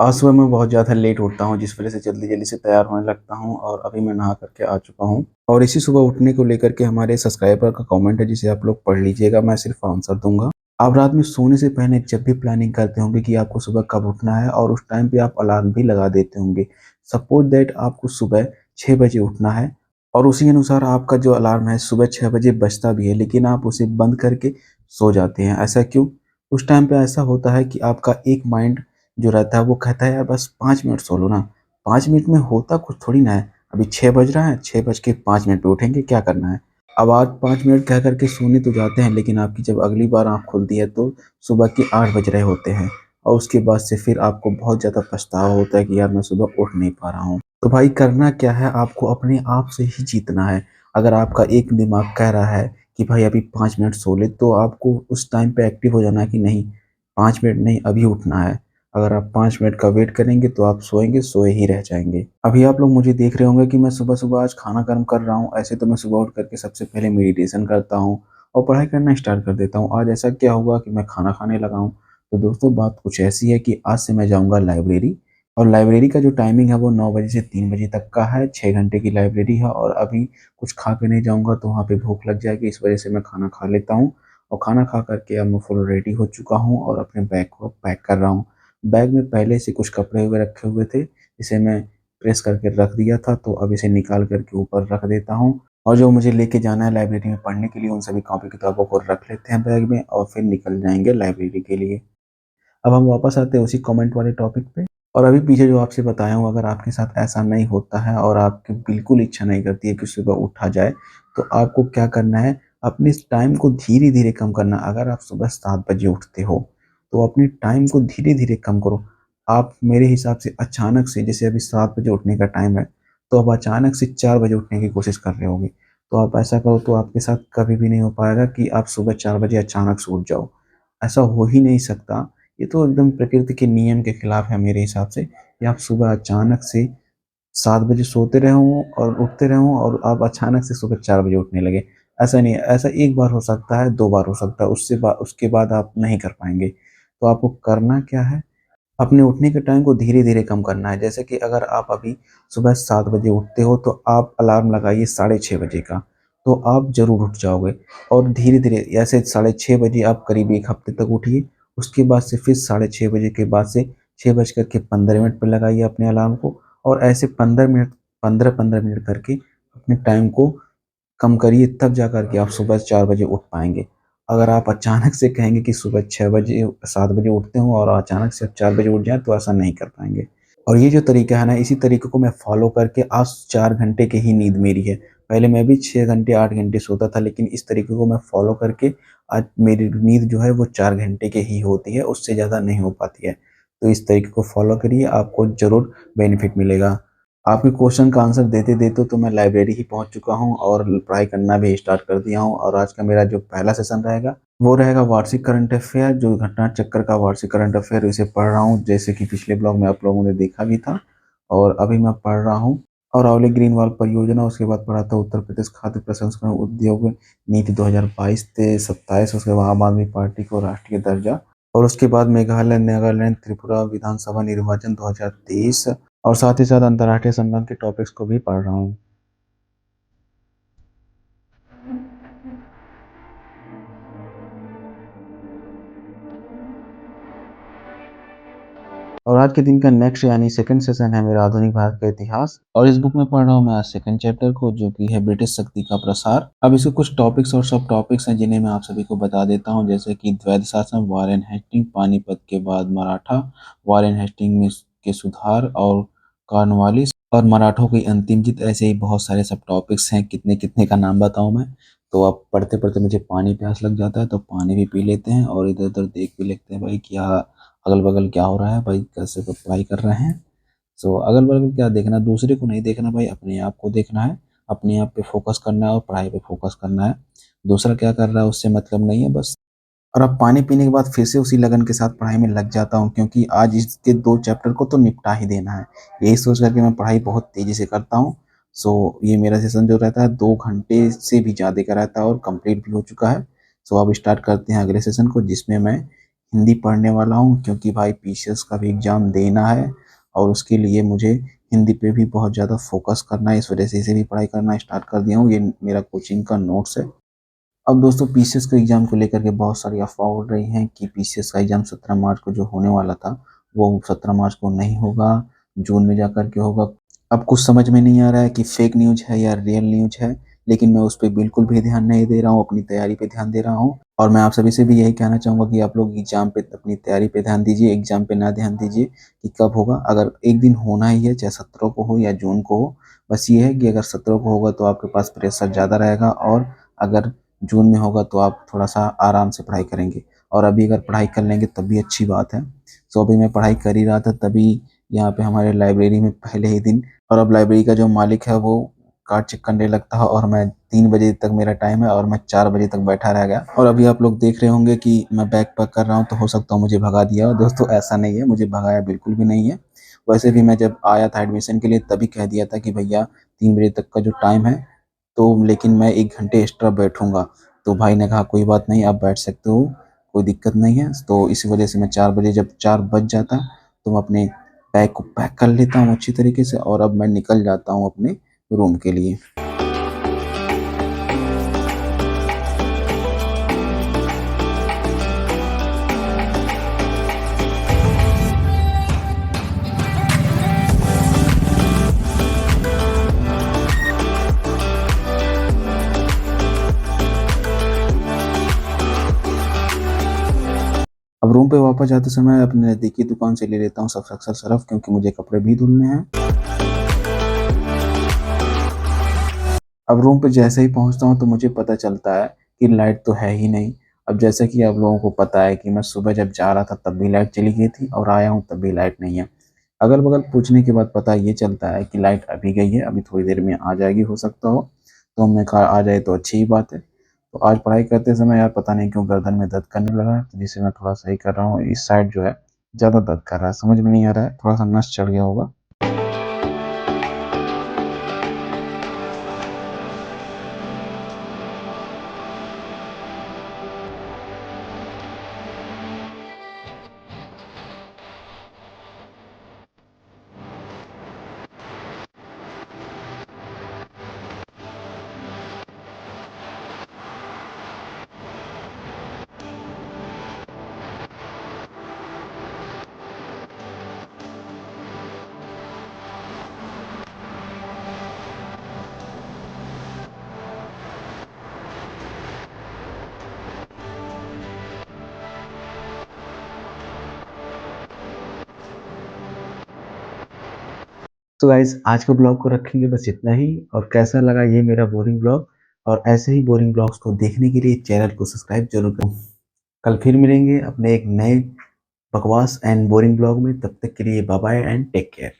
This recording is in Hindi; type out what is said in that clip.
आज सुबह मैं बहुत ज़्यादा लेट उठता हूँ, जिस वज़ह से जल्दी-जल्दी से तैयार होने लगता हूँ और अभी मैं नहा कर के आ चुका हूँ। और इसी सुबह उठने को लेकर के हमारे सब्सक्राइबर का कमेंट है, जिसे आप लोग पढ़ लीजिएगा, मैं सिर्फ़ आंसर दूँगा। आप रात में सोने से पहले जब भी प्लानिंग करते होंगे कि आपको सुबह कब उठना है और उस टाइम पे आप अलार्म भी लगा देते होंगे। सपोज़ दैट आपको सुबह 6 बजे उठना है और उसी अनुसार आपका जो अलार्म है सुबह 6 बजे बजता भी है, लेकिन आप उसे बंद करके सो जाते हैं। ऐसा क्यों? उस टाइम पे ऐसा होता है कि आपका एक माइंड जो रहता है वो कहता है यार बस 5 मिनट सो लो ना, 5 मिनट में होता कुछ थोड़ी ना है। अभी 6 बज रहा है, 6 बज के 5 मिनट पे उठेंगे, क्या करना है? अब आज 5 मिनट कह कर के सोने तो जाते हैं, लेकिन आपकी जब अगली बार आँख खुलती है तो सुबह के 8 बज रहे होते हैं और उसके बाद से फिर आपको बहुत ज़्यादा पछतावा होता है कि यार मैं सुबह उठ नहीं पा रहा हूँ। तो भाई करना क्या है, आपको अपने आप से ही जीतना है। अगर आपका एक दिमाग कह रहा है कि भाई अभी 5 मिनट सो ले, तो आपको उस टाइम पे एक्टिव हो जाना है कि नहीं, 5 मिनट नहीं, अभी उठना है। अगर आप 5 मिनट का वेट करेंगे तो आप सोएँगे, सोए ही रह जाएँगे। अभी आप लोग मुझे देख रहे होंगे कि मैं सुबह-सुबह आज खाना गर्म कर रहा हूँ। ऐसे तो मैं सुबह उठ कर के सबसे पहले मेडिटेशन करता हूँ और पढ़ाई करना स्टार्ट कर देता हूँ। आज ऐसा क्या हुआ कि मैं खाना खाने लगा हूँ। तो दोस्तों बात कुछ ऐसी है कि आज से मैं जाऊँगा लाइब्रेरी और लाइब्रेरी का जो टाइमिंग है वो 9 बजे से 3 बजे तक का है। 6 घंटे की लाइब्रेरी है और अभी कुछ खा के नहीं जाऊँगा तो वहाँ पे भूख लग जाएगी, इस वजह से मैं खाना खा लेता हूँ और खाना खा कर के अब मैं फुल रेडी हो चुका हूँ और अपने बैग को पैक कर रहा हूँ। बैग में पहले से कुछ कपड़े वगैरह रखे हुए थे, जिसे मैं प्रेस करके रख दिया था, तो अब इसे निकाल कर के ऊपर रख देता हूँ और जो मुझे लेके जाना है लाइब्रेरी में पढ़ने के लिए, उन सभी कॉपी किताबों को रख लेते हैं बैग में और फिर निकल जाएँगे लाइब्रेरी के लिए। अब हम वापस आते हैं उसी कमेंट वाले टॉपिक पे और अभी पीछे जो आपसे बताया हूँ, अगर आपके साथ ऐसा नहीं होता है और आपकी बिल्कुल इच्छा नहीं करती है कि सुबह उठा जाए, तो आपको क्या करना है, अपने इस टाइम को धीरे-धीरे कम करना। अगर आप सुबह 7 बजे उठते हो, तो अपने टाइम को धीरे-धीरे कम करो। आप मेरे हिसाब से अचानक से, जैसे अभी 7 बजे उठने का टाइम है, तो आप अचानक से 4 बजे उठने की कोशिश कर रहे होगे। तो आप ऐसा करो तो आपके साथ कभी भी नहीं हो पाएगा कि आप सुबह 4 बजे अचानक से उठ जाओ। ऐसा हो ही नहीं सकता। ये तो एकदम प्रकृति के नियम के खिलाफ है मेरे हिसाब से कि आप सुबह अचानक से 7 बजे सोते रहे हों और उठते रहे हों और आप अचानक से सुबह 4 बजे उठने लगे। ऐसा नहीं है, ऐसा 1 बार हो सकता है, 2 बार हो सकता है, उसके बाद आप नहीं कर पाएँगे। तो आपको करना क्या है, अपने उठने के टाइम को धीरे-धीरे कम करना है। जैसे कि अगर आप अभी सुबह 7 बजे उठते हो, तो आप अलार्म लगाइए साढ़े 6 बजे का, तो आप ज़रूर उठ जाओगे और धीरे-धीरे ऐसे साढ़े 6 बजे आप करीब 1 हफ्ते तक उठिए। उसके बाद से फिर साढ़े 6 बजे के बाद से 6 बज कर के 15 मिनट पे लगाइए अपने अलार्म को और ऐसे 15 मिनट 15-15 मिनट करके अपने टाइम को कम करिए, तब जा कर के आप सुबह 4 बजे उठ पाएँगे। अगर आप अचानक से कहेंगे कि सुबह 6 बजे 7 बजे उठते हो और अचानक से आप 4 बजे उठ जाएँ, तो ऐसा नहीं कर पाएँगे। और ये जो तरीका है ना, इसी तरीके को मैं फ़ॉलो करके आज 4 घंटे की ही नींद मेरी है। पहले मैं भी 6 घंटे 8 घंटे सोता था, लेकिन इस तरीके को मैं फ़ॉलो करके आज मेरी नींद जो है वो 4 घंटे की ही होती है, उससे ज़्यादा नहीं हो पाती है। तो इस तरीके को फ़ॉलो करिए, आपको ज़रूर बेनिफिट मिलेगा। आपके क्वेश्चन का आंसर देते-देते तो मैं लाइब्रेरी ही पहुँच चुका हूँ और पढ़ाई करना भी स्टार्ट कर दिया हूँ और आज का मेरा जो पहला सेशन रहेगा, वो रहेगा वार्षिक करंट अफ़ेयर, जो घटना चक्र का वार्षिक करंट अफ़ेयर, इसे पढ़ रहा हूँ, जैसे कि पिछले ब्लॉग में आप लोगों ने देखा भी था और अभी मैं पढ़ रहा हूँ। और अरावली ग्रीनवाल परियोजना, उसके बाद पढ़ा था उत्तर प्रदेश खाद्य प्रसंस्करण उद्योग नीति 2022 से 27, उसके बाद आम आदमी पार्टी को राष्ट्रीय दर्जा और उसके बाद मेघालय, नागालैंड, त्रिपुरा विधानसभा निर्वाचन 2023 और साथ ही साथ अंतर्राष्ट्रीय संबंध के टॉपिक्स को भी पढ़ रहा हूँ। और आज के दिन का नेक्स्ट यानी सेकंड सेशन है मेरा आधुनिक भारत का इतिहास और इस बुक में पढ़ रहा हूँ मैं आज सेकंड चैप्टर को, जो कि है ब्रिटिश शक्ति का प्रसार। अब इसके कुछ टॉपिक्स और सब टॉपिक्स हैं जिन्हें मैं आप सभी को बता देता हूँ, जैसे कि द्वैध शासन, वॉरेन हेस्टिंग, पानीपत के बाद मराठा, वॉरेन हेस्टिंग में के सुधार और कॉर्नवालिस और मराठों की अंतिम जीत। ऐसे ही बहुत सारे सब टॉपिक्स हैं, कितने कितने का नाम बताऊं मैं। तो अब पढ़ते पढ़ते मुझे पानी प्यास लग जाता है, तो पानी भी पी लेते हैं और इधर उधर देख भी लेते हैं भाई क्या अगल-बगल क्या हो रहा है, भाई कैसे पढ़ाई कर रहे हैं। सो अगल-बगल क्या देखना, दूसरे को नहीं देखना भाई, अपने आप को देखना है, अपने आप पे फ़ोकस करना है और पढ़ाई पे फ़ोकस करना है। दूसरा क्या कर रहा है उससे मतलब नहीं है बस। और अब पानी पीने के बाद फिर से उसी लगन के साथ पढ़ाई में लग जाता हूँ, क्योंकि आज इसके 2 चैप्टर को तो निपटा ही देना है। यही सोच कर के मैं पढ़ाई बहुत तेज़ी से करता हूँ। सो ये मेरा सेशन जो रहता है 2 घंटे से भी ज़्यादा का रहता है और कंप्लीट भी हो चुका है। सो अब स्टार्ट करते हैं अगले सेशन को, जिसमें मैं हिंदी पढ़ने वाला हूँ, क्योंकि भाई पीसीएस का भी एग्ज़ाम देना है और उसके लिए मुझे हिंदी पे भी बहुत ज़्यादा फ़ोकस करना है। इस वजह से इसे भी पढ़ाई करना स्टार्ट कर दिया हूँ। ये मेरा कोचिंग का नोट्स है। अब दोस्तों पीसीएस के एग्ज़ाम को लेकर के बहुत सारी अफ़वाह उड़ रही हैं कि पीसीएस का एग्ज़ाम 17 मार्च को जो होने वाला था, वो 17 मार्च को नहीं होगा, जून में जाकर के होगा। अब कुछ समझ में नहीं आ रहा है कि फ़ेक न्यूज़ है या रियल न्यूज़ है, लेकिन मैं उस पे बिल्कुल भी ध्यान नहीं दे रहा हूँ, अपनी तैयारी पे ध्यान दे रहा हूँ। और मैं आप सभी से भी यही कहना चाहूँगा कि आप लोग एग्ज़ाम पे अपनी तैयारी पे ध्यान दीजिए, एग्ज़ाम पे ना ध्यान दीजिए कि कब होगा। अगर एक दिन होना ही है, चाहे 17 को हो या जून को हो, बस ये है कि अगर 17 को होगा तो आपके पास प्रेशर ज़्यादा रहेगा, और अगर जून में होगा तो आप थोड़ा-सा आराम से पढ़ाई करेंगे, और अभी अगर पढ़ाई कर लेंगे तब भी अच्छी बात है। सो अभी मैं पढ़ाई कर ही रहा था, तभी यहाँ पे हमारे लाइब्रेरी में पहले ही दिन, और अब लाइब्रेरी का जो मालिक है वो कार्ड चेक करने लगता है, और मैं 3 बजे तक मेरा टाइम है और मैं 4 बजे तक बैठा रह गया। और अभी आप लोग देख रहे होंगे कि मैं बैग पैक कर रहा हूँ, तो हो सकता है मुझे भगा दिया हो। दोस्तों ऐसा नहीं है, मुझे भगाया बिल्कुल भी नहीं है। वैसे भी मैं जब आया था एडमिशन के लिए तभी कह दिया था कि भैया 3 बजे तक का जो टाइम है, तो लेकिन मैं 1 घंटे एक्स्ट्रा बैठूँगा। तो भाई ने कहा कोई बात नहीं, आप बैठ सकते हो, कोई दिक्कत नहीं है। तो इसी वजह से मैं 4 बजे, जब 4 बज जाता तो मैं अपने बैग को पैक कर लेता हूँ अच्छी तरीके से, और अब मैं निकल जाता हूँ अपने रूम के लिए। अब रूम पे वापस जाते समय अपने नज़दीकी दुकान से ले लेता हूँ सर्फ एक्सेल सरफ, क्योंकि मुझे कपड़े भी धुलने हैं। अब रूम पे जैसे ही पहुँचता हूँ तो मुझे पता चलता है कि लाइट तो है ही नहीं। अब जैसा कि आप लोगों को पता है कि मैं सुबह जब जा रहा था तब भी लाइट चली गई थी, और आया हूँ तब भी लाइट नहीं है। अगल-बगल पूछने के बाद पता ये चलता है कि लाइट अभी गई है, अभी थोड़ी देर में आ जाएगी हो सकता हो। तो हमने कहा आ जाए तो अच्छी ही बात है। तो आज पढ़ाई करते समय यार पता नहीं क्यों गर्दन में दर्द करने लगा है, तो जिसे मैं थोड़ा सही कर रहा हूँ। इस साइड जो है ज़्यादा दर्द कर रहा है, समझ में नहीं आ रहा है, थोड़ा-सा नस चढ़ गया होगा। तो गाइस आज के ब्लॉग को रखेंगे बस इतना ही, और कैसा लगा ये मेरा बोरिंग ब्लॉग, और ऐसे ही बोरिंग ब्लॉग्स को देखने के लिए चैनल को सब्सक्राइब जरूर करें। कल फिर मिलेंगे अपने एक नए बकवास एंड बोरिंग ब्लॉग में, तब तक के लिए bye bye and take care.